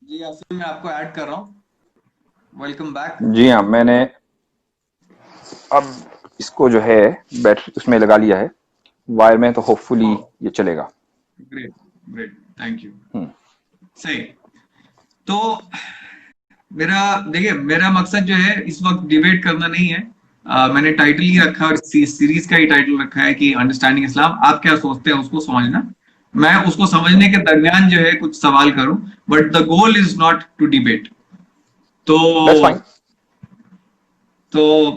जी यासिन, मैं आपको ऐड कर रहा हूँ। Welcome back. जी हाँ, मैंने अब इसको जो है बैटरी उसमें लगा लिया है, वायर में, तो होपफुली ओह, ये चलेगा। Great. Great, thank you. Hmm. सही। तो मेरा देखिए, मेरा मकसद जो है इस वक्त डिबेट करना नहीं है। मैंने टाइटल ही रखा है और सीरीज का ही टाइटल रखा है कि अंडरस्टैंडिंग इस्लाम। आप क्या सोचते हैं उसको समझना। मैं उसको समझने के दरमियान जो है कुछ सवाल करूं। But the goal is not to debate. तो दैट्स फाइन। तो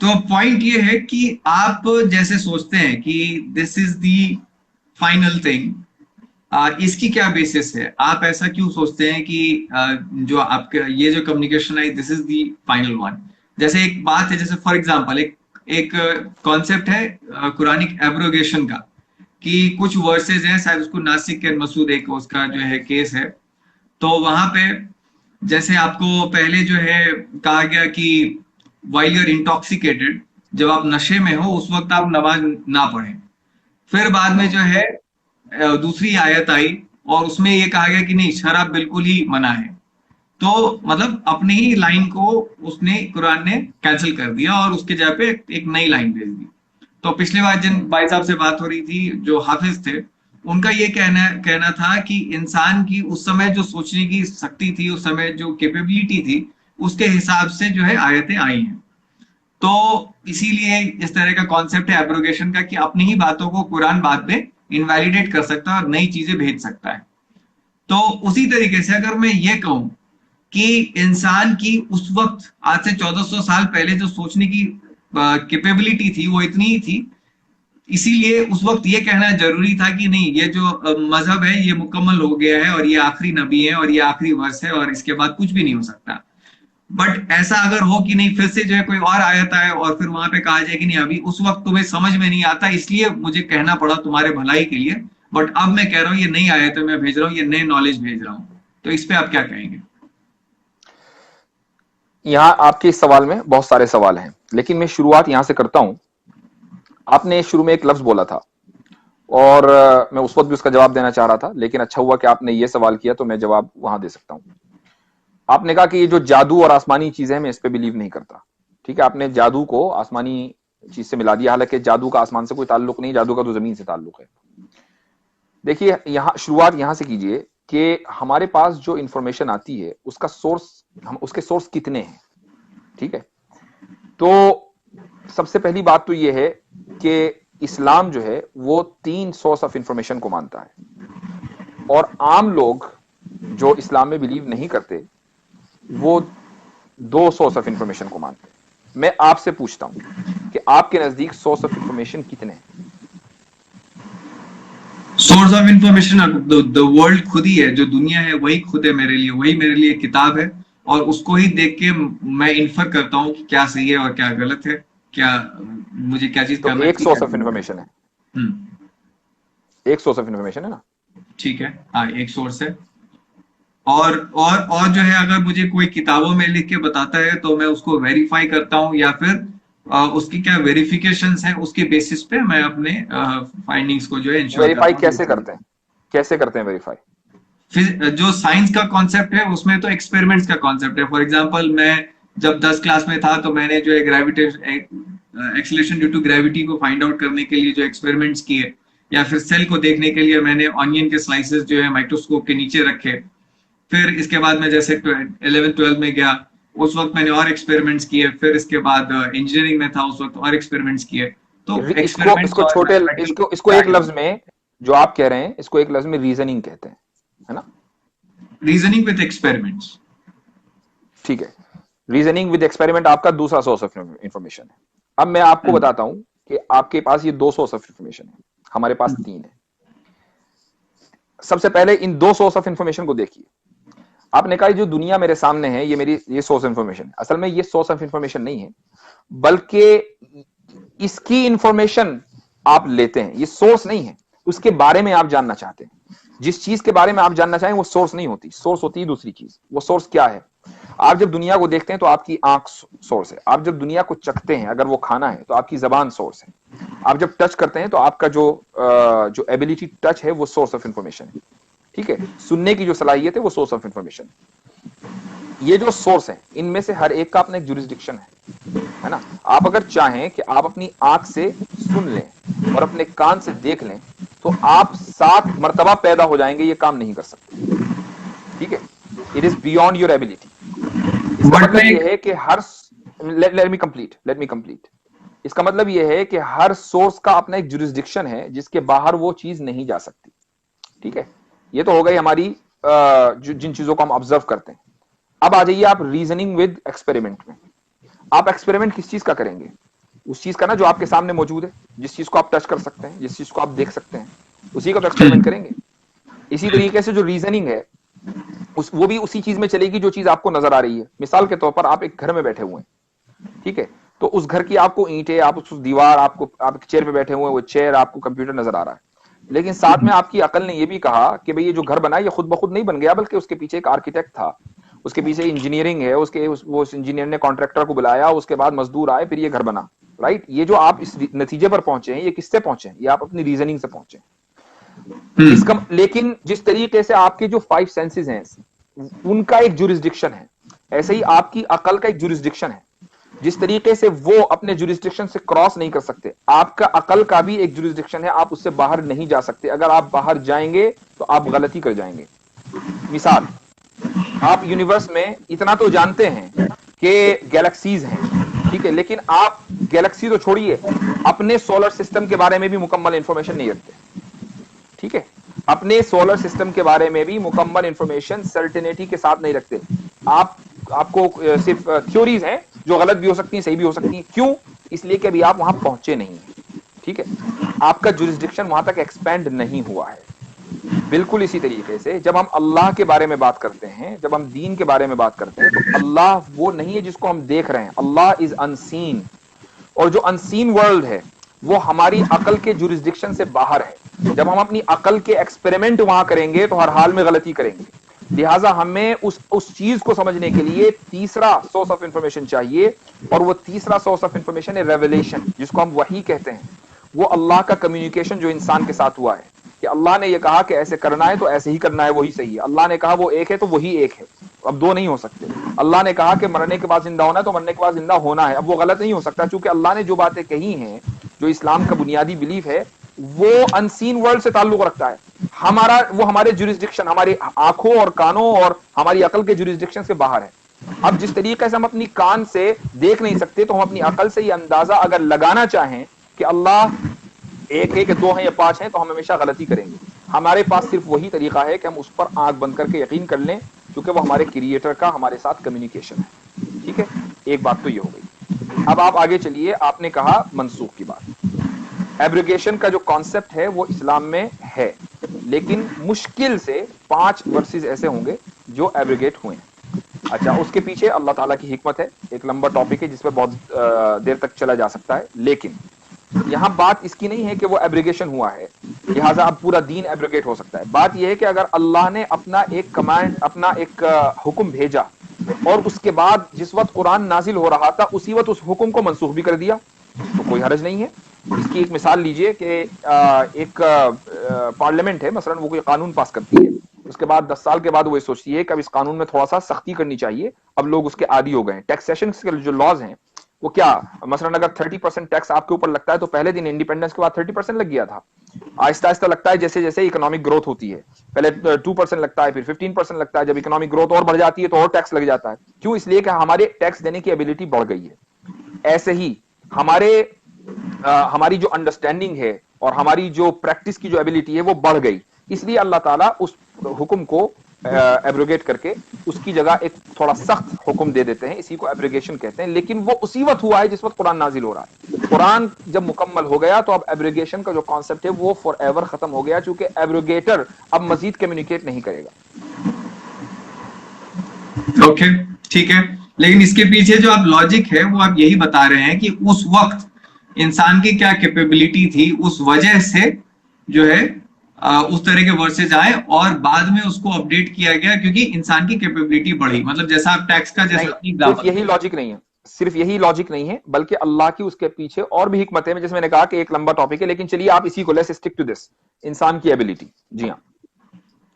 तो पॉइंट ये है कि आप जैसे सोचते हैं कि this is the final thing, इसकी क्या बेसिस है? आप ऐसा क्यों सोचते हैं कि जो आपके ये जो कम्युनिकेशन है this is the final one? जैसे एक बात है, जैसे फॉर एग्जांपल एक एक कॉन्सेप्ट है कुरानिक एब्रोगेशन का, कि कुछ वर्सेस हैं, शायद उसको नासिक एंड मसूद एक उसका जो है केस है। तो वहां पे जैसे आपको पहले जो है कहा गया कि वाइल यूर इंटॉक्सिकेटेड, जब आप नशे में हो उस वक्त आप नमाज ना पढ़ें। फिर बाद में जो है दूसरी आयत आई और उसमें ये कहा गया कि नहीं, शराब बिल्कुल ही मना है। तो मतलब अपनी ही लाइन को उसने कुरान ने कैंसिल कर दिया और उसके जगह पे एक नई लाइन भेज दी। तो पिछली बार जिन भाई साहब से बात हो रही थी जो हाफिज थे, उनका ये कहना कहना था कि इंसान की उस समय जो सोचने की शक्ति थी, उस समय जो कैपेबिलिटी थी, उसके हिसाब से जो है आयतें आई हैं। तो इसीलिए इस तरह का कॉन्सेप्ट है एब्रोगेशन का कि अपनी ही बातों को कुरान बाद में इनवैलिडेट कर सकता है और नई चीजें भेज सकता है। तो उसी तरीके से अगर मैं ये कहूं कि इंसान की उस वक्त आज से 1400 साल पहले जो सोचने की कैपेबिलिटी थी वो इतनी ही थी, इसीलिए उस वक्त ये कहना जरूरी था कि नहीं, ये जो मजहब है ये मुकम्मल हो गया है और ये आखिरी नबी है और ये आखिरी वर्ष है और इसके बाद कुछ भी नहीं हो सकता। बट ऐसा अगर हो कि नहीं, फिर से जो है कोई और आयत आए और फिर वहां पे कहा जाए कि नहीं, अभी उस वक्त तुम्हें समझ में नहीं आता इसलिए मुझे कहना पड़ा तुम्हारे भलाई के लिए, बट अब मैं कह रहा हूँ ये नई आयत है, मैं भेज रहा हूँ, ये नए नॉलेज भेज रहा हूँ। तो इस पे आप क्या कहेंगे? यहाँ आपके इस सवाल में बहुत सारे सवाल हैं, लेकिन मैं शुरुआत यहाँ से करता हूँ। आपने शुरू में एक लफ्ज बोला था, और मैं उस वक्त भी उसका जवाब देना चाह रहा था, लेकिन अच्छा हुआ कि आपने ये सवाल किया, तो मैं जवाब वहां दे सकता हूँ। आपने कहा कि ये जो जादू और आसमानी चीजें हैं, मैं इस पे बिलीव नहीं करता। ठीक है, आपने जादू को आसमानी चीज से मिला दिया, हालांकि जादू का आसमान से कोई ताल्लुक नहीं, जादू का तो जमीन से ताल्लुक है। देखिए, यहाँ शुरुआत यहां से कीजिए कि हमारे पास जो इंफॉर्मेशन आती है उसका सोर्स, हम उसके सोर्स कितने हैं। ठीक है, तो सबसे पहली बात तो यह है कि इस्लाम जो है वो 3 सोर्स ऑफ इंफॉर्मेशन को मानता है, और आम लोग जो इस्लाम में बिलीव नहीं करते, वो 2 सोर्स ऑफ इंफॉर्मेशन को मानते हैं। मैं आपसे पूछता हूं कि आपके नजदीक सोर्स ऑफ इंफॉर्मेशन कितने हैं? Source of information the world खुद ही है, जो दुनिया है वही खुद है मेरे लिए, वही मेरे लिए किताब है। और उसको ही देख के मैं इन्फर करता हूँ कि क्या सही है और क्या गलत है, क्या मुझे क्या चीज तो करना एक चाहिए, क्या सोर्स ऑफ नहीं करना इंफॉर्मेशन है। चाहिए। हम्म। एक सोर्स ऑफ इंफॉर्मेशन है ना? ठीक है, हाँ, एक सोर्स है। और जो है, अगर मुझे कोई किताबों में लिख के बताता है तो मैं उसको वेरीफाई करता हूँ, या फिर उसकी क्या वेरिफिकेशंस है, उसके बेसिस पे मैं अपने फाइंडिंग्स को जो है इंश्योर वेरीफाई करता हूँ कैसे कि करते हैं? कैसे करते हैं वेरीफाई? फिर जो साइंस का कॉन्सेप्ट है उसमें तो एक्सपेरिमेंट्स का कॉन्सेप्ट है। फॉर एग्जांपल, मैं जब 10 क्लास में था तो मैंने जो है gravitation acceleration due to gravity को फाइंड आउट करने के लिए जो एक्सपेरिमेंट्स किए, या फिर सेल को देखने के लिए मैंने ऑनियन के स्लाइसेस जो है माइक्रोस्कोप के नीचे रखे। फिर इसके बाद मैं जैसे 11 12 में गया, उस वक्त मैंने और एक्सपेरिमेंट्स किए। फिर इसके बाद इंजीनियरिंग में था, उस वक्त और एक्सपेरिमेंट्स किए। तो इसको एक्सपेरिमेंट्स इसको और छोटे, मैथमेटिकल इसको एक प्रैक्टिस, लफ्ज में, जो आप कह रहे हैं, इसको एक लफ्ज में रीजनिंग कहते हैं, है ना? Reasoning with experiments. ठीक है, रीजनिंग विद एक्सपेरिमेंट आपका दूसरा सोर्स ऑफ इंफॉर्मेशन है। अब मैं आपको बताता हूं कि आपके पास ये 2 सोर्स ऑफ इंफॉर्मेशन है, हमारे पास 3 है। सबसे पहले इन 2 सोर्स ऑफ इंफॉर्मेशन को देखिए। आपने कहा जो दुनिया मेरे सामने है, ये मेरी ये सोर्स ऑफ इंफॉर्मेशन है। असल में ये सोर्स ऑफ इंफॉर्मेशन नहीं है, बल्कि इसकी इंफॉर्मेशन आप लेते हैं, ये सोर्स नहीं है। उसके बारे में आप जानना चाहते हैं, जिस चीज के बारे में आप जानना चाहें वो सोर्स नहीं होती, सोर्स होती है दूसरी चीज। वो सोर्स क्या है? आप जब दुनिया को देखते हैं तो आपकी आंख सोर्स है। आप जब दुनिया को चखते हैं, अगर वो खाना है, तो आपकी जबान सोर्स है। आप जब टच करते हैं तो आपका जो जो एबिलिटी टच है वो सोर्स ऑफ इंफॉर्मेशन है। ठीक है, सुनने की जो सलाहियत है वो सोर्स ऑफ इंफॉर्मेशन। ये जो सोर्स है इनमें से हर एक का अपना एक जुरिस्डिक्शन है ना। आप अगर चाहें कि आप अपनी आंख से सुन लें और अपने कान से देख लें तो आप 7 मर्तबा पैदा हो जाएंगे, ये काम नहीं कर सकते, ठीक है। It is beyond your ability. इसका बट मतलब मैं यह है कि हर लेट मी कंप्लीट। इसका मतलब यह है कि हर सोर्स का अपना एक जुरिस्डिक्शन है जिसके बाहर वो चीज नहीं जा सकती, ठीक है। ये तो हो गई हमारी जिन चीजों को हम ऑब्जर्व करते हैं। अब आ जाइए आप रीजनिंग विद एक्सपेरिमेंट में। आप एक्सपेरिमेंट किस चीज का करेंगे? उस चीज का ना जो आपके सामने मौजूद है, जिस चीज को आप टच कर सकते हैं, जिस चीज को आप देख सकते हैं, उसी का तो एक्सपेरिमेंट करेंगे। इसी तरीके से जो रीजनिंग है वो भी उसी चीज में चलेगी जो चीज आपको नजर आ रही है। मिसाल के तौर पर आप एक घर में बैठे हुए हैं, ठीक है, तो उस घर की आपको ईंटें, आप उस दीवार, आपको आप चेयर पे बैठे हुए हैं, वो चेयर, आपको कंप्यूटर नजर आ रहा है, लेकिन साथ में आपकी अकल ने यह भी कहा कि भाई ये जो घर बना ये खुद ब खुद नहीं बन गया, बल्कि उसके पीछे एक आर्किटेक्ट था, उसके पीछे इंजीनियरिंग है, वो इंजीनियर ने कॉन्ट्रैक्टर को बुलाया, उसके बाद मजदूर आए, फिर ये घर बना, राइट। ये जो आप इस नतीजे पर पहुंचे हैं ये किससे पहुंचे हैं? ये आप अपनी रीजनिंग से पहुंचे। इसका लेकिन जिस तरीके से आपके जो 5 सेंसेस हैं उनका एक जुरिस्डिक्शन है, ऐसे ही आपकी अकल का एक जुरिस्डिक्शन है। जिस तरीके से वो अपने जुरिस्डिक्शन से क्रॉस नहीं कर सकते, आपका अकल का भी एक जुरिस्डिक्शन है, आप उससे बाहर नहीं जा सकते। अगर आप बाहर जाएंगे तो आप गलती कर जाएंगे। मिसाल, आप यूनिवर्स में इतना तो जानते हैं कि गैलेक्सीज हैं, ठीक है, लेकिन आप गैलेक्सी तो छोड़िए, अपने सोलर सिस्टम के बारे में भी मुकम्मल इंफॉर्मेशन नहीं रखते, ठीक है। अपने सोलर सिस्टम के बारे में भी मुकम्मल इंफॉर्मेशन सर्टेनिटी के साथ नहीं रखते। आपको सिर्फ थ्योरीज हैं जो गलत भी हो सकती हैं, सही भी हो सकती हैं। क्यों? इसलिए कि अभी आप वहां पहुंचे नहीं हैं, ठीक है। आपका जुरिस्डिक्शन वहां तक एक्सपेंड नहीं हुआ है। बिल्कुल इसी तरीके से जब हम अल्लाह के बारे में बात करते हैं, जब हम दीन के बारे में बात करते हैं, तो अल्लाह वो नहीं है जिसको हम देख रहे हैं। अल्लाह इज अनसीन, और जो अनसीन वर्ल्ड है वो हमारी अकल के जुरिस्डिक्शन से बाहर है। जब हम अपनी अकल के एक्सपेरिमेंट वहां करेंगे तो हर हाल में गलती करेंगे। लिहाजा हमें उस चीज को समझने के लिए तीसरा सोर्स ऑफ इंफॉर्मेशन चाहिए, और वो तीसरा सोर्स ऑफ इंफॉर्मेशन है रेवलेशन, जिसको हम वही कहते हैं। वो अल्लाह का कम्युनिकेशन जो इंसान के साथ हुआ है कि अल्लाह ने यह कहा कि ऐसे करना है तो ऐसे ही करना है, वही सही है। अल्लाह ने कहा वो एक है तो वही एक है, अब दो नहीं हो सकते। अल्लाह ने कहा कि मरने के बाद जिंदा होना है तो मरने के बाद जिंदा होना है, अब वो गलत नहीं हो सकता, क्योंकि अल्लाह ने जो बातें कही हैं, जो इस्लाम का बुनियादी बिलीफ है, वो अनसीन वर्ल्ड से ताल्लुक रखता है। वो हमारे जुरिस्डिक्शन, हमारी आंखों और कानों और हमारी अकल के जुरिस्डिक्शन से बाहर है। अब जिस तरीके से हम अपनी कान से देख नहीं सकते, तो हम अपनी अकल से ये अंदाजा अगर लगाना चाहें कि अल्लाह एक है कि दो हैं या 5 हैं, तो हम हमेशा गलती करेंगे। हमारे पास सिर्फ वही तरीका है कि हम उस पर आंख बंद करके यकीन कर लें, क्योंकि वो हमारे क्रिएटर का हमारे साथ कम्युनिकेशन है, ठीक है। एक बात तो ये हो गई। अब आप आगे चलिए, आपने कहा मनसूख की बात। एब्रिगेशन का जो कॉन्सेप्ट है वो इस्लाम में है, लेकिन मुश्किल से 5 वर्सेस ऐसे होंगे जो एब्रिगेट हुए हैं। अच्छा, उसके पीछे अल्लाह ताला की हिकमत है, एक लंबा टॉपिक है जिस पर बहुत देर तक चला जा सकता है, लेकिन यहां बात इसकी नहीं है कि वो एब्रिगेशन हुआ है, लिहाजा अब पूरा दीन एब्रिगेट हो सकता है। बात यह है कि अगर अल्लाह ने अपना एक कमांड, अपना एक हुक्म भेजा, और उसके बाद जिस वक्त कुरान नाजिल हो रहा था उसी वक्त उस हुक्म को मनसूख भी कर दिया, तो कोई हर्ज नहीं है। इसकी एक मिसाल लीजिए कि एक पार्लियामेंट है, मसलन वो कोई कानून पास करती है, उसके बाद 10 साल के बाद वो ये सोचती है कि अब इस कानून में थोड़ा सा सख्ती करनी चाहिए, अब लोग उसके आदी हो गए। टैक्सेशन के जो लॉज हैं वो क्या, मसलन अगर 30% टैक्स आपके ऊपर लगता है, तो पहले दिन इंडिपेंडेंस के बाद 30% लग गया था, आहिस्ता आहिस्ता लगता है जैसे जैसे इकोनॉमिक ग्रोथ होती है, पहले 2% लगता है, फिर 15% लगता है, जब इकोनॉमिक ग्रोथ और बढ़ जाती है तो और टैक्स लग जाता है। क्यों? इसलिए कि हमारे टैक्स देने की एबिलिटी बढ़ गई है। ऐसे ही हमारी जो अंडरस्टैंडिंग है और हमारी जो प्रैक्टिस की जो एबिलिटी है वो बढ़ गई, इसलिए अल्लाह ताला उस हुक्म को एब्रोगेट करके उसकी जगह एक थोड़ा सख्त हुक्म दे देते हैं, इसी को एब्रोगेशन कहते हैं। लेकिन वो उसी वक्त हुआ है जिस वक्त कुरान नाजिल हो रहा है। कुरान जब मुकम्मल हो गया तो अब एब्रोगेशन का जो कॉन्सेप्ट है वो फॉर एवर खत्म हो गया, चूंकि एब्रोगेटर अब मजीद कम्युनिकेट नहीं करेगा। ओके, ठीक है, लेकिन इसके पीछे जो आप लॉजिक है वो आप यही बता रहे हैं कि उस वक्त इंसान की क्या कैपेबिलिटी थी, उस वजह से जो है उस तरह के वर्सेज आए और बाद में उसको अपडेट किया गया क्योंकि इंसान की कैपेबिलिटी बढ़ी। मतलब जैसा आप टैक्स का जैसा सिर्फ यही लॉजिक नहीं है, सिर्फ यही लॉजिक नहीं है, बल्कि अल्लाह की उसके पीछे और भी हिकमतें हैं, जैसे मैंने कहा कि एक लंबा टॉपिक है, लेकिन चलिए आप इसी को लेट्स स्टिक टू दिस, इंसान की एबिलिटी। जी हाँ,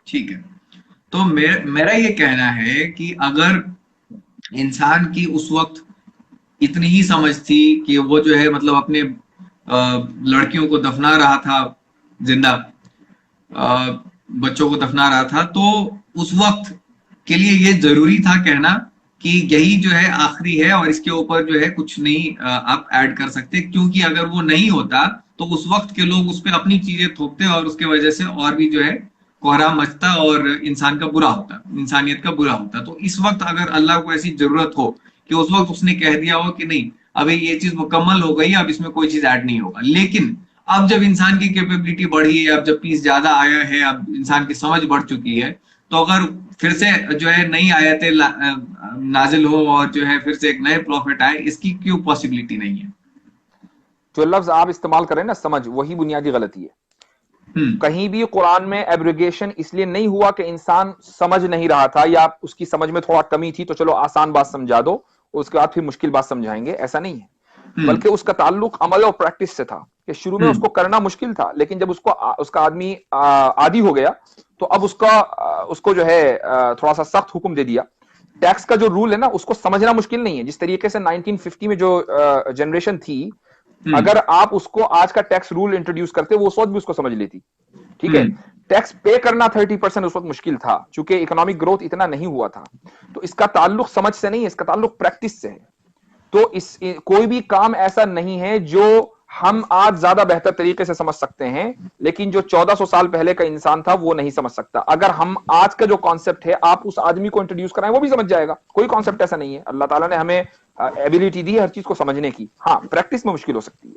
ठीक है। तो मेरा ये कहना है कि अगर इंसान की उस वक्त इतनी ही समझ थी कि वो जो है मतलब अपने लड़कियों को दफना रहा था जिंदा, बच्चों को दफना रहा था, तो उस वक्त के लिए ये जरूरी था कहना कि यही जो है आखिरी है और इसके ऊपर जो है कुछ नहीं आप ऐड कर सकते, क्योंकि अगर वो नहीं होता तो उस वक्त के लोग उस पर अपनी चीजें थोपते और उसके वजह से और भी जो है कोहराम मचता और इंसान का बुरा होता, इंसानियत का बुरा होता। तो इस वक्त अगर अल्लाह को ऐसी जरूरत हो कि उस वक्त उसने कह दिया हो कि नहीं अभी ये चीज मुकम्मल हो गई, अब इसमें कोई चीज ऐड नहीं होगा, लेकिन अब जब इंसान की कैपेबिलिटी बढ़ी है, अब जब पीस ज्यादा आया है, अब इंसान की समझ बढ़ चुकी है, तो अगर फिर से जो है नई आयतें नाजिल हो और जो है फिर से एक नए प्रॉफिट आए, इसकी क्यों पॉसिबिलिटी नहीं है? जो लफ्ज आप इस्तेमाल करें ना, समझ, वही बुनियादी गलती है। हम्म। कहीं भी कुरान में एब्रिगेशन इसलिए नहीं हुआ कि इंसान समझ नहीं रहा था या उसकी समझ में थोड़ा कमी थी तो चलो आसान बात समझा दो, उसके बाद फिर मुश्किल बात समझाएंगे, ऐसा नहीं है। हम्म। बल्कि उसका ताल्लुक अमल और प्रैक्टिस से था कि शुरू में हम्म। उसको करना मुश्किल था, लेकिन जब उसका आदमी आदी हो गया तो अब उसको जो है थोड़ा सा सख्त हुक्म दे दिया। टैक्स का जो रूल है ना, उसको समझना मुश्किल नहीं है। जिस तरीके से 1950 में जो जनरेशन थी, हम्म। अगर आप उसको आज का टैक्स रूल इंट्रोड्यूस करते, वो उस वक्त भी उसको समझ लेती। ठीक है, हम्म। टैक्स पे करना 30% उस वक्त मुश्किल था, चूंकि इकोनॉमिक ग्रोथ इतना नहीं हुआ था। तो इसका ताल्लुक समझ से नहीं है, इसका ताल्लुक प्रैक्टिस से है। तो कोई भी काम ऐसा नहीं है जो हम आज ज्यादा बेहतर तरीके से समझ सकते हैं, लेकिन जो 1400 साल पहले का इंसान था वो नहीं समझ सकता। अगर हम आज का जो कॉन्सेप्ट है आप उस आदमी को इंट्रोड्यूस कराएं, वो भी समझ जाएगा। कोई कॉन्सेप्ट ऐसा नहीं है, अल्लाह ताला ने हमें एबिलिटी दी है हर चीज को समझने की। हाँ, प्रैक्टिस में मुश्किल हो सकती है।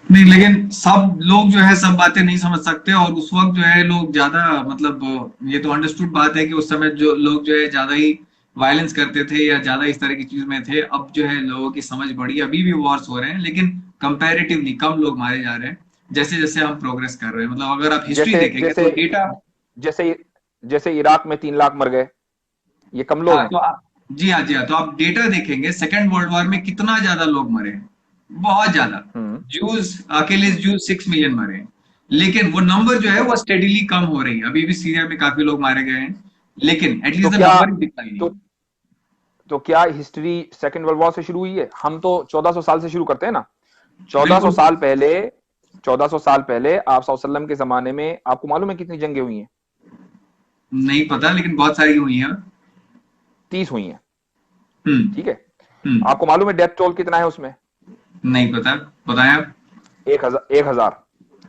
नहीं, लेकिन सब लोग जो है सब बातें नहीं समझ सकते, और उस वक्त जो है लोग ज्यादा मतलब ये तो अंडरस्टूड बात है कि उस समय जो लोग जो है ज्यादा ही वायलेंस करते थे या ज्यादा इस तरह की चीज में थे। अब जो है लोगों की समझ बढ़ी, अभी भी वॉर्स हो रहे हैं, लेकिन कंपैरेटिवली कम लोग मारे जा रहे हैं जैसे जैसे हम प्रोग्रेस कर रहे हैं। मतलब अगर आप हिस्ट्री जैसे देखेंगे तो जैसे डेटा। जैसे जैसे इराक में 3 लाख मर गए, ये कम लोग हाँ हैं? तो आप, जी हाँ जी हाँ, तो आप डेटा देखेंगे सेकेंड वर्ल्ड वॉर में कितना ज्यादा लोग मरे हैं, बहुत ज्यादा। हम्म। जूस, अकेले जूस 6 मिलियन मरे हैं, लेकिन वो नंबर जो है वो स्टेडिली कम हो रही है। अभी भी सीरिया में काफी लोग मारे गए हैं, लेकिन तो एटलीस्ट द क्या नंबर इज डिक्लाइनिंग। तो तो क्या हिस्ट्री सेकंड वर्ल्ड वॉर से शुरू हुई है? हम तो 1400 साल से शुरू करते हैं ना। 1400 बिल्कुल। साल पहले 1400 साल पहले आप वसल्लम के जमाने में आपको मालूम है कितनी जंगें हुई हैं? नहीं पता, लेकिन बहुत सारी हुई हैं। 30 हुई हैं। हम्म। ठीक है, हम्म। आपको मालूम है डेथ टोल कितना है उसमें? नहीं पता, बताएं आप। 1000।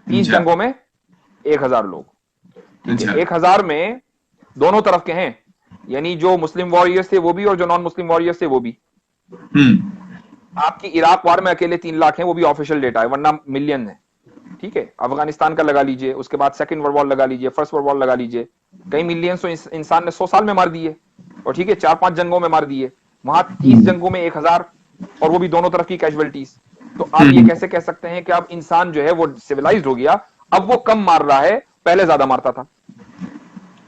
30 अच्छा। जंगों में 1000 लोग। ठीक है, अच्छा। 1000 में दोनों तरफ के हैं, यानी जो मुस्लिम वॉरियर्स थे वो भी और जो नॉन मुस्लिम वॉरियर्स थे वो भी। हम्म। आपकी इराक वार में अकेले 3 लाख हैं, वो भी ऑफिशियल डेटा है, वरना मिलियन है। ठीक है, अफगानिस्तान का लगा लीजिए, उसके बाद सेकंड वर्ल्ड वॉर लगा लीजिए, फर्स्ट वर्ल्ड वॉर लगा लीजिए, कई मिलियन तो इंसान ने 100 साल में मार दिए। और ठीक है, 4-5 जंगों में मार दिए, वहां 30 जंगों में 1000, और वो भी दोनों तरफ की कैजुअलिटीज। तो आप ये हम्म। कैसे कह सकते हैं कि अब इंसान जो है वो सिविलाइज्ड हो गया? अब वो कम मार रहा है, पहले ज्यादा मारता था।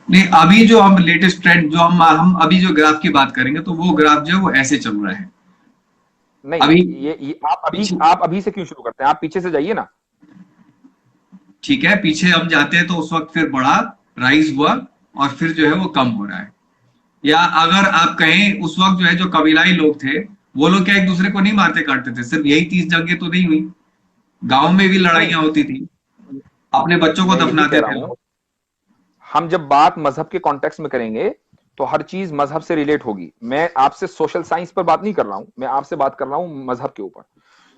नहीं, अभी जो हम लेटेस्ट ट्रेंड जो हम अभी जो ग्राफ की बात करेंगे तो वो ग्राफ जो है वो ऐसे चल रहा है नहीं, अभी। ये पीछे, आप अभी से क्यों शुरू करते हैं? आप पीछे से जाइए ना। ठीक है, पीछे हम जाते हैं तो उस वक्त फिर बढ़ा, राइज हुआ, और फिर जो है वो कम हो रहा है। या अगर आप कहें उस वक्त जो है जो कबीलाई लोग थे, वो लोग क्या एक दूसरे को नहीं मारते काटते थे? सिर्फ यही 30 जंगें तो नहीं हुई, गांव में भी नहीं, लड़ाइयां होती थी, अपने बच्चों को मैं यही कह दफनाते रहा थे हूं, लोग। हम जब बात मजहब के कॉन्टेक्स्ट में करेंगे तो हर चीज मजहब से रिलेट होगी। मैं आपसे सोशल साइंस पर बात नहीं कर रहा हूं, मैं आपसे बात कर रहा हूं मजहब के ऊपर।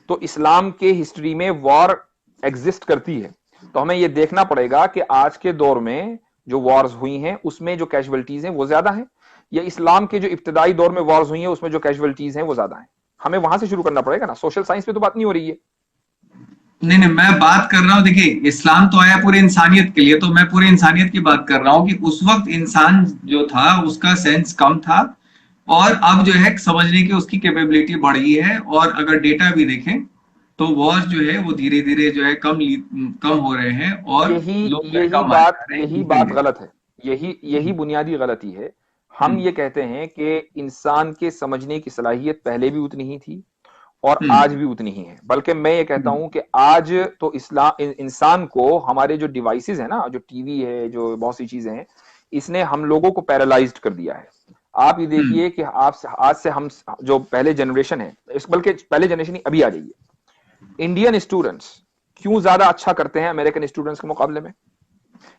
तो इस्लाम के हिस्ट्री में वॉर एग्जिस्ट करती है, तो हमें यह देखना पड़ेगा कि आज के दौर में जो वॉर्स हुई हैं उसमें जो कैजुअलिटीज हैं वो ज्यादा हैं, या इस्लाम के जो इब्तदाई दौर में वॉर्स हुई हैं उसमें जो कैजुअलिटीज हैं वो ज्यादा हैं। हमें वहां से शुरू करना पड़ेगा ना, सोशल साइंस पे तो बात नहीं हो रही है। नहीं नहीं, मैं बात कर रहा हूँ, देखिए इस्लाम तो आया पूरे इंसानियत के लिए, तो मैं पूरे इंसानियत की बात कर रहा हूँ कि उस वक्त इंसान जो था उसका सेंस कम था, और अब जो है समझने की उसकी कैपेबिलिटी बढ़ी है। और अगर डेटा भी देखें तो वॉर जो है वो धीरे धीरे जो है कम हो रहे हैं, और यही लोग जो है यही कम मारे बात जा रहे हैं यही धीरे बात धीरे। गलत है। यही बुनियादी गलती है। हम हम्म। ये कहते हैं कि इंसान के समझने की सलाहियत पहले भी उतनी ही थी, और आज भी उतनी ही है। बल्कि मैं ये कहता हूं कि आज तो इस्लाम इंसान को हमारे जो डिवाइसेस है ना, जो टीवी है, जो बहुत सी चीजें हैं, इसने हम लोगों को पैरालाइज्ड कर दिया है। आप ये देखिए कि आप आज से हम जो पहले जनरेशन है, बल्कि पहले जनरेशन ही अभी आ रही है, इंडियन स्टूडेंट्स क्यों ज्यादा अच्छा करते हैं अमेरिकन स्टूडेंट्स के मुकाबले में?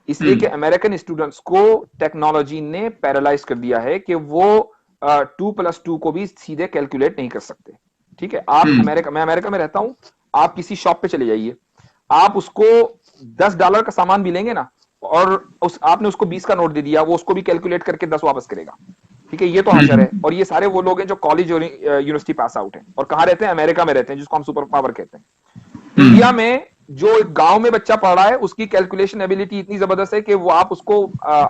इसलिए कि अमेरिकन स्टूडेंट्स को टेक्नोलॉजी ने पैरालाइज कर दिया है कि वो 2+2 को भी सीधे कैलकुलेट नहीं कर सकते। ठीक है, आप मैं अमेरिका में रहता हूं, आप किसी शॉप पे चले जाइए, आप उसको $10 का सामान भी लेंगे ना, और आपने उसको 20 का नोट दे दिया, वो उसको भी कैलकुलेट करके 10 वापस करेगा। ठीक है, ये तो हशर है। और ये सारे वो लोग हैं जो कॉलेज और यूनिवर्सिटी पास आउट हैं, और कहां रहते हैं? अमेरिका में रहते हैं, जिसको हम सुपर पावर कहते हैं। इंडिया में जो गांव में बच्चा पढ़ रहा है, उसकी कैलकुलेशन एबिलिटी इतनी जबरदस्त है कि वो आप उसको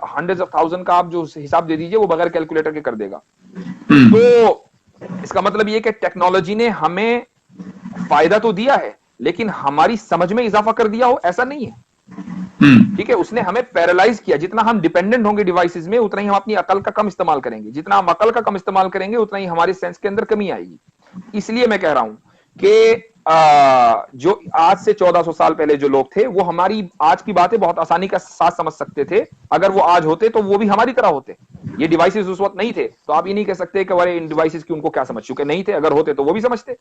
हंड्रेड्स ऑफ थाउजेंड का आप जो हिसाब दे दीजिए, वो बगैर कैलकुलेटर के कर देगा। तो इसका मतलब ये कि टेक्नोलॉजी ने हमें फायदा तो दिया है, लेकिन हमारी समझ में इजाफा कर दिया हो, ऐसा नहीं है। ठीक है, उसने हमें पैरालाइज किया। जितना हम डिपेंडेंट होंगे डिवाइसेस में, उतना ही हम अपनी अकल का कम इस्तेमाल करेंगे। जितना हम अकल का कम इस्तेमाल करेंगे, उतना ही हमारे सेंस के अंदर कमी आएगी। इसलिए मैं कह रहा हूं कि जो आज से 1400 साल पहले जो लोग थे, वो हमारी आज की बातें बहुत आसानी के साथ समझ सकते थे। अगर वो आज होते तो वो भी हमारी तरह होते। ये डिवाइसेस उस वक्त नहीं थे, तो आप ये नहीं कह सकते कि अरे इन डिवाइसेस की उनको क्या समझ, चुके नहीं थे। अगर होते तो वो भी समझते।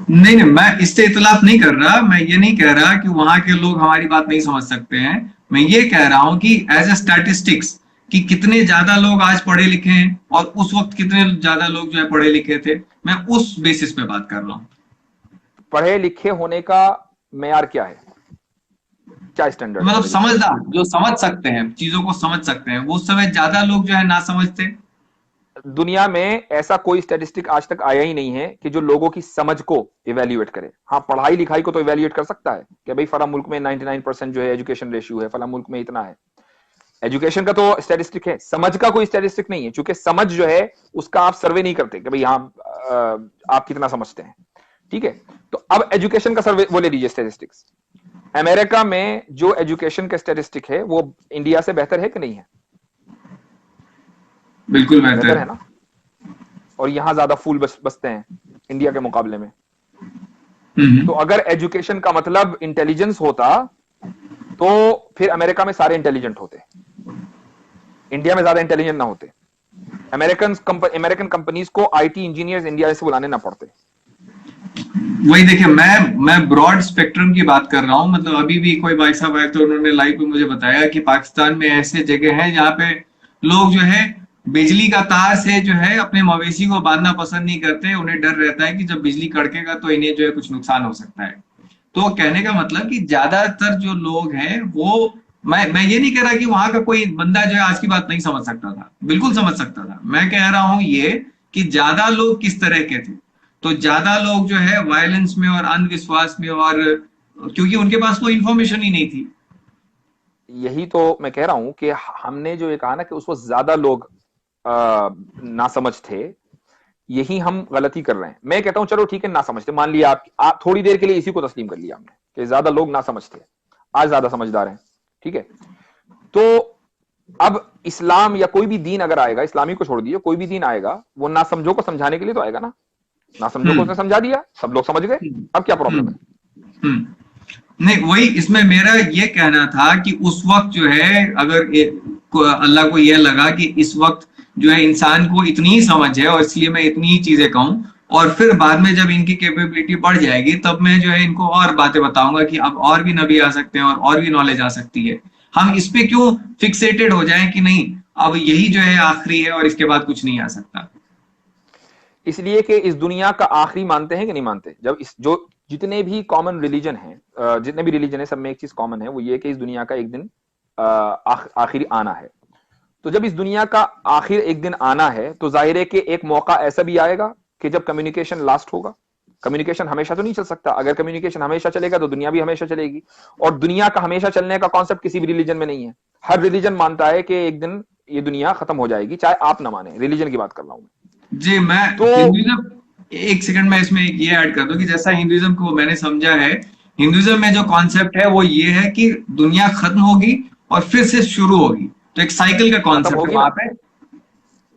नहीं नहीं, मैं इससे इतलाफ नहीं कर रहा। मैं ये नहीं कह रहा कि वहां के लोग हमारी बात नहीं समझ सकते हैं। मैं ये कह रहा हूं कि एज ए स्टैटिस्टिक्स, कि कितने ज्यादा लोग आज पढ़े लिखे हैं और उस वक्त कितने ज्यादा लोग जो है पढ़े लिखे थे, मैं उस बेसिस पे बात कर रहा हूं। पढ़े लिखे होने का मेयार क्या है? क्या स्टैंडर्ड? मतलब समझदार, जो समझ सकते हैं, चीजों को समझ सकते हैं। वो समय ज्यादा लोग जो है ना समझते। दुनिया में ऐसा कोई स्टैटिस्टिक आज तक आया ही नहीं है कि जो लोगों की समझ को इवेल्युएट करे। हाँ, पढ़ाई लिखाई को तो इवेल्युएट कर सकता है कि भाई फला मुल्क में 99% जो है एजुकेशन रेशियो है, फला मुल्क में इतना है। एजुकेशन का तो स्टैटिस्टिक है, समझ का कोई स्टैटिस्टिक नहीं है, क्योंकि समझ जो है उसका आप सर्वे नहीं करते कि भाई आप कितना समझते हैं। ठीक है, तो अब एजुकेशन का सर्वे वो ले लीजिए स्टैटिस्टिक्स। अमेरिका में जो एजुकेशन का स्टैटिस्टिक है, वो इंडिया से बेहतर है कि नहीं है? बिल्कुल बेहतर है ना। और यहां ज्यादा फूल बसते हैं इंडिया के मुकाबले में। तो अगर एजुकेशन का मतलब इंटेलिजेंस होता, तो फिर अमेरिका में सारे इंटेलिजेंट होते, इंडिया में ज्यादा इंटेलिजेंट ना होते। अमेरिकन कंपनीज को आईटी इंजीनियर्स इंडिया से बुलाने ना पड़ते। वही देखिए, मैं ब्रॉड स्पेक्ट्रम की बात कर रहा हूं। मतलब अभी भी कोई भाई साहब आए तो उन्होंने लाइव पे मुझे बताया कि पाकिस्तान में ऐसे जगह हैं जहां पे लोग जो है बिजली का तार से जो है अपने मवेशी को बांधना पसंद नहीं करते। उन्हें डर रहता है कि जब बिजली कड़केगा तो इन्हें जो है कुछ नुकसान हो सकता है। तो कहने का मतलब कि ज्यादातर जो लोग हैं वो, मैं ये नहीं कह रहा कि वहां का कोई बंदा जो है आज की बात नहीं समझ सकता था, बिल्कुल समझ सकता था। मैं कह रहा हूं ये कि ज्यादा लोग किस तरह के थे। तो ज्यादा लोग जो है वायलेंस में और अंधविश्वास में, और क्योंकि उनके पास कोई इंफॉर्मेशन ही नहीं थी। यही तो मैं कह रहा हूं कि हमने जो ये कहा ना कि उस वक्त ज्यादा लोग ना समझ थे, यही हम गलती कर रहे हैं। मैं कहता हूं चलो ठीक है, ना समझते, मान लिया आप थोड़ी देर के लिए इसी को तस्लीम कर लिया हमने कि ज्यादा लोग ना समझते, आज ज्यादा समझदार हैं। ठीक है, तो अब इस्लाम या कोई भी दीन अगर आएगा, इस्लामी को छोड़ दिए, कोई भी दीन आएगा, वो ना समझो को समझाने के लिए तो आएगा ना। ना समझो को उसने समझा दिया, सब लोग समझ गए, अब क्या प्रॉब्लम है? नहीं, वही इसमें मेरा ये कहना था कि उस वक्त जो है, अगर अल्लाह को यह लगा कि इस वक्त जो है इंसान को इतनी ही समझ है और इसलिए मैं इतनी ही चीजें कहूं, और फिर बाद में जब इनकी कैपेबिलिटी बढ़ जाएगी तब मैं जो है इनको और बातें बताऊंगा कि अब और भी नबी आ सकते हैं और भी नॉलेज आ सकती है। हम इस पे क्यों फिक्सेटेड हो जाएं कि नहीं अब यही जो है आखिरी है और इसके बाद कुछ नहीं आ सकता। इसलिए कि इस दुनिया का आखिरी मानते हैं कि नहीं मानते? जब जो जितने भी कॉमन रिलीजन हैं, जितने भी रिलीजन है, सब में एक चीज कॉमन है, वो ये कि इस दुनिया का एक दिन आखिर आना है। तो जब इस दुनिया का आखिर एक दिन आना है, तो जाहिर है कि एक मौका ऐसा भी आएगा कि जब कम्युनिकेशन लास्ट होगा। कम्युनिकेशन हमेशा तो नहीं चल सकता। अगर कम्युनिकेशन हमेशा चलेगा तो दुनिया भी हमेशा चलेगी, और दुनिया का हमेशा चलने का कॉन्सेप्ट किसी भी रिलीजन में नहीं है। हर रिलीजन मानता है कि एक दिन ये दुनिया खत्म हो जाएगी, चाहे आप ना माने। रिलीजन की बात कर रहा हूं मैं। जी, मैं तो एक सेकंड में इसमें ये ऐड कर दूं कि जैसा हिंदुइज्म को मैंने समझा है, हिंदुइज्म में जो कॉन्सेप्ट है वो ये है कि दुनिया खत्म होगी और फिर से शुरू होगी। तो एक साइकिल का कॉन्सेप्ट है वहां पे।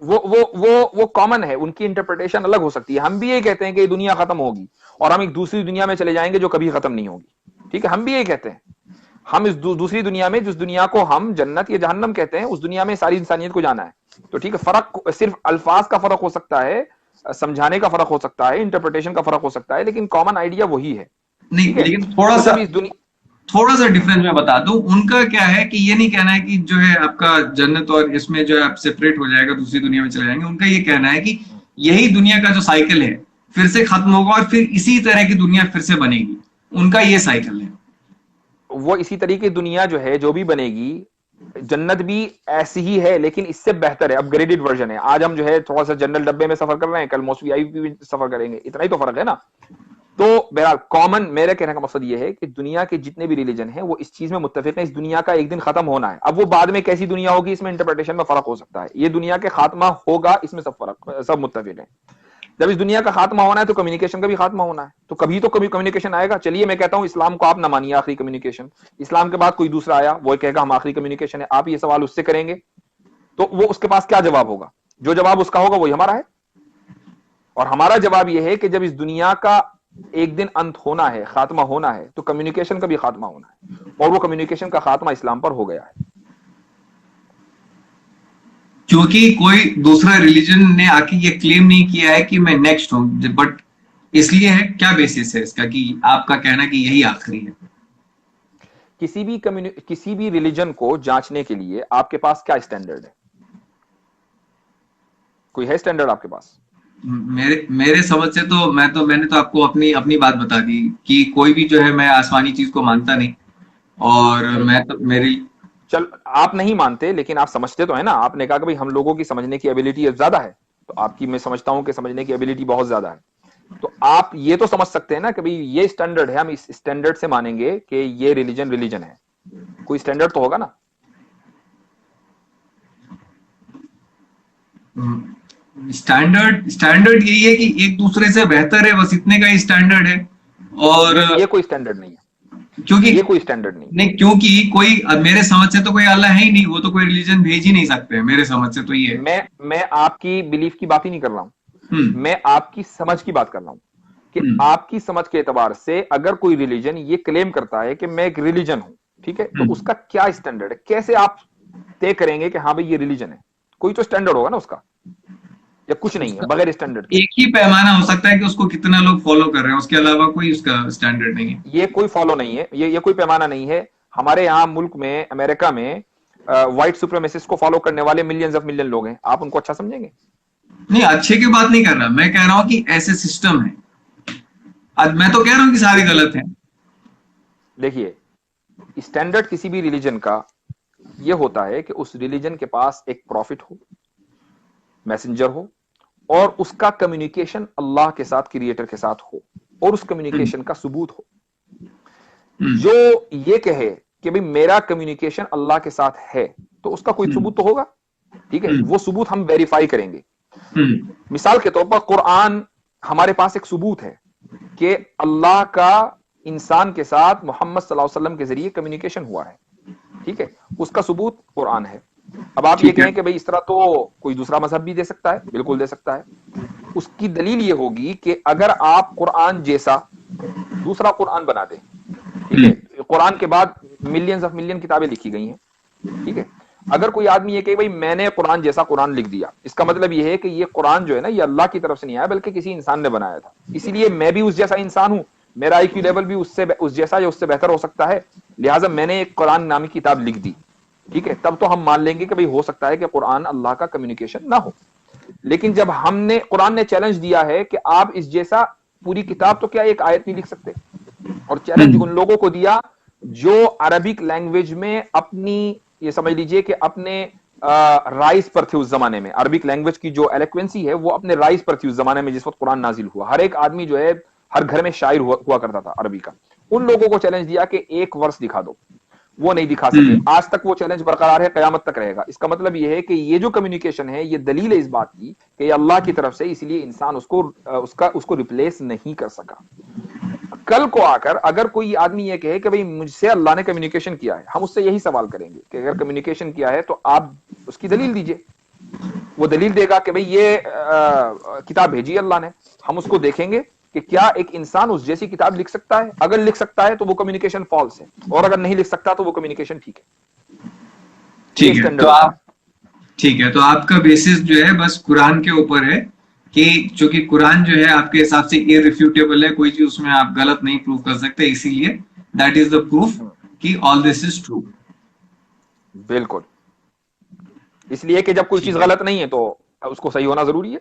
वो कॉमन है, उनकी इंटरप्रिटेशन अलग हो सकती है। हम भी ये कहते हैं कि दुनिया खत्म होगी और हम एक दूसरी दुनिया में चले जाएंगे जो कभी खत्म नहीं होगी, ठीक है, हम भी ये कहते हैं। हम इस दूसरी दुनिया में, जिस दुनिया को हम जन्नत या जहन्नम कहते हैं, उस दुनिया में सारी इंसानियत को जाना है। तो ठीक है, फर्क सिर्फ अल्फाज का फर्क हो सकता है, समझाने का फर्क हो सकता है, इंटरप्रिटेशन का फर्क हो सकता है, लेकिन कॉमन आइडिया वही है। नहीं, ठीक है, लेकिन तो जब इस दुनिया, थोड़ा सा डिफरेंस मैं बता दूं। उनका क्या है कि ये नहीं कहना है कि जो है आपका जन्नत और इसमें जो है आप सेपरेट हो जाएगा, दूसरी दुनिया में चले जाएंगे। उनका ये कहना है कि यही दुनिया का जो साइकिल है फिर से खत्म होगा और फिर इसी तरह की दुनिया फिर से बनेगी। उनका ये साइकिल है। वो इसी तरीके की दुनिया जो है, जो भी बनेगी, जन्नत भी ऐसी ही है लेकिन इससे बेहतर है, अपग्रेडेड वर्जन है। आज हम जो है थोड़ा सा जनरल डब्बे में सफर कर रहे हैं, कल मोस्ट वीआईपी में सफर करेंगे, इतना ही तो फर्क है ना। तो बहरहाल कॉमन, मेरे कहने का मकसद ये है कि दुनिया के जितने भी रिलीजन हैं वो इस चीज में मुत्तफिक हैं, इस दुनिया का एक दिन खत्म होना है। अब वो बाद में कैसी दुनिया होगी, इसमें इंटरप्रिटेशन में फर्क हो सकता है। ये दुनिया के खात्मा होगा, इसमें सब मुत्तफिक हैं। जब इस दुनिया का खात्मा होना है तो कम्युनिकेशन का भी खात्मा होना है, तो कभी तो कभी कम्युनिकेशन आएगा। चलिए मैं कहता हूं इस्लाम को आप ना मानिए आखिरी कम्युनिकेशन, इस्लाम के बाद कोई दूसरा आया, वो कहेगा हम आखिरी कम्युनिकेशन है, आप ये सवाल उससे करेंगे तो वो उसके पास क्या जवाब होगा? जो जवाब उसका होगा वही हमारा है। और हमारा जवाब यह है कि जब इस दुनिया का एक दिन अंत होना है, खात्मा होना है, तो कम्युनिकेशन का भी खात्मा होना है, और वो कम्युनिकेशन का खात्मा इस्लाम पर हो गया है। क्योंकि कोई दूसरा रिलीजन ने आके ये क्लेम नहीं किया है कि मैं नेक्स्ट हूं, बट इसलिए है, क्या बेसिस है इसका कि आपका कहना कि यही आखिरी है? किसी भी रिलीजन को जांचने के लिए आपके पास क्या स्टैंडर्ड है? कोई है स्टैंडर्ड आपके पास? मेरे समझ से तो मैंने तो आपको अपनी अपनी बात बता दी कि कोई भी जो है, मैं आसमानी चीज को मानता नहीं। और मैं तो मेरी चल, आप नहीं मानते लेकिन आप समझते तो है ना। आपने कहा कि भाई हम लोगों की समझने की एबिलिटी ज्यादा है, तो आपकी मैं समझता हूं कि समझने की एबिलिटी बहुत ज्यादा है। तो आप ये तो समझ सकते हैं ना कि भाई ये स्टैंडर्ड है, हम इस स्टैंडर्ड से मानेंगे कि ये रिलीजन है। कोई स्टैंडर्ड तो होगा ना। स्टैंडर्ड यही है कि एक दूसरे से बेहतर है, बस इतने का ही स्टैंडर्ड है। और ये कोई स्टैंडर्ड नहीं है, क्योंकि ये कोई स्टैंडर्ड नहीं। नहीं, क्योंकि कोई, मेरे समझ से तो कोई अल्लाह है ही नहीं, वो तो कोई रिलीजन भेज ही नहीं सकते। मेरे समझ से तो ये है। मैं आपकी बिलीफ की बात ही नहीं कर रहा हूं, हम्म। मैं आपकी समझ की बात कर रहा हूं कि हम्म। आपकी समझ के एतबार से अगर कोई रिलीजन ये क्लेम करता है कि मैं एक रिलीजन हूं, ठीक है, तो उसका क्या स्टैंडर्ड है? कैसे आप तय करेंगे कि हाँ भाई ये रिलीजन है? कोई तो स्टैंडर्ड होगा ना उसका, या कुछ नहीं है बगैर स्टैंडर्ड के? एक ही पैमाना हो सकता है कि उसको कितना लोग फॉलो कर रहे हैं, उसके अलावा कोई उसका स्टैंडर्ड नहीं है। ये कोई फॉलो नहीं है, ये कोई पैमाना नहीं है। हमारे यहाँ मुल्क में, अमेरिका में, व्हाइट सुप्रीमेसिस्ट को फॉलो करने वाले मिलियंस ऑफ मिलियन लोग हैं। आप उनको अच्छा समझेंगे? नहीं, अच्छे की बात नहीं कर रहा, मैं कह रहा हूं कि ऐसे सिस्टम है। आज मैं तो कह रहा हूं कि सारे गलत हैं। देखिए, स्टैंडर्ड किसी भी रिलीजन का ये होता है कि उस रिलीजन के पास एक प्रॉफिट हो, मैसेंजर हो, और उसका कम्युनिकेशन अल्लाह के साथ, क्रिएटर के साथ हो, और उस कम्युनिकेशन का सबूत हो। जो ये कहे कि भाई मेरा कम्युनिकेशन अल्लाह के साथ है, तो उसका कोई सबूत तो होगा, ठीक है, वो सबूत हम वेरीफाई करेंगे। मिसाल के तौर पर कुरान हमारे पास एक सबूत है कि अल्लाह का इंसान के साथ मोहम्मद सल्लल्लाहु अलैहि वसल्लम के जरिए कम्युनिकेशन हुआ है, ठीक है, उसका सबूत कुरान है। अब आप ये कहें कि भाई इस तरह तो कोई दूसरा मजहब भी दे सकता है, बिल्कुल दे सकता है। उसकी दलील ये होगी कि अगर आप कुरान जैसा दूसरा कुरान बना दें, ठीक है, कुरान के बाद मिलियंस ऑफ मिलियन किताबें लिखी गई हैं, ठीक है, अगर कोई आदमी ये कहे भाई मैंने कुरान जैसा कुरान लिख दिया, इसका मतलब ये है कि ये कुरान जो है ना, ये अल्लाह की तरफ से नहीं आया बल्कि किसी इंसान ने बनाया था, इसीलिए मैं भी उस जैसा इंसान हूं, मेरा आईक्यू लेवल भी उस जैसा या उससे बेहतर हो सकता है, लिहाजा मैंने एक कुरान नामी किताब लिख दी, ठीक है, तब तो हम मान लेंगे कि भाई हो सकता है कि कुरान अल्लाह का कम्युनिकेशन ना हो। लेकिन जब कुरान ने चैलेंज दिया है कि आप इस जैसा पूरी किताब तो क्या एक आयत नहीं लिख सकते, और चैलेंज उन लोगों को दिया जो अरबिक लैंग्वेज में अपनी, ये समझ लीजिए कि अपने राइज पर थे उस जमाने में। अरबिक लैंग्वेज की जो एलोक्वेंसी है वो अपने राइज पर थी उस जमाने में जिस वक्त कुरान नाजिल हुआ। हर एक आदमी जो है हर घर में शायर हुआ करता था अरबी का। उन लोगों को चैलेंज दिया कि एक वर्ष दिखा दो, वो नहीं दिखा सके। आज तक वो चैलेंज बरकरार है, कयामत तक रहेगा। इसका मतलब ये है कि ये जो कम्युनिकेशन है ये दलील है इस बात की कि ये अल्लाह की तरफ से, इसलिए इंसान उसको रिप्लेस नहीं कर सका। कल को आकर अगर कोई आदमी ये कहे कि भाई मुझसे अल्लाह ने कम्युनिकेशन किया है, हम उससे यही सवाल करेंगे कि अगर कम्युनिकेशन किया है तो आप उसकी दलील दीजिए। वो दलील देगा कि भाई ये किताब भेजी अल्लाह ने, हम उसको देखेंगे कि क्या एक इंसान उस जैसी किताब लिख सकता है। अगर लिख सकता है तो वो कम्युनिकेशन फॉल्स है, और अगर नहीं लिख सकता तो वो कम्युनिकेशन ठीक है। ये ठीक है, स्टैंडर्ड तो होता है। आप ठीक है, तो आपका बेसिस जो है बस कुरान के ऊपर है कि चूंकि कुरान जो है आपके हिसाब से इररिफ्यूटेबल है, कोई चीज उसमें आप गलत नहीं प्रूव कर सकते, इसीलिए दैट इज द प्रूफ कि ऑल दिस इज ट्रू। बिल्कुल। इसलिए कि जब कोई चीज ठीक है। गलत नहीं है तो उसको सही होना जरूरी है।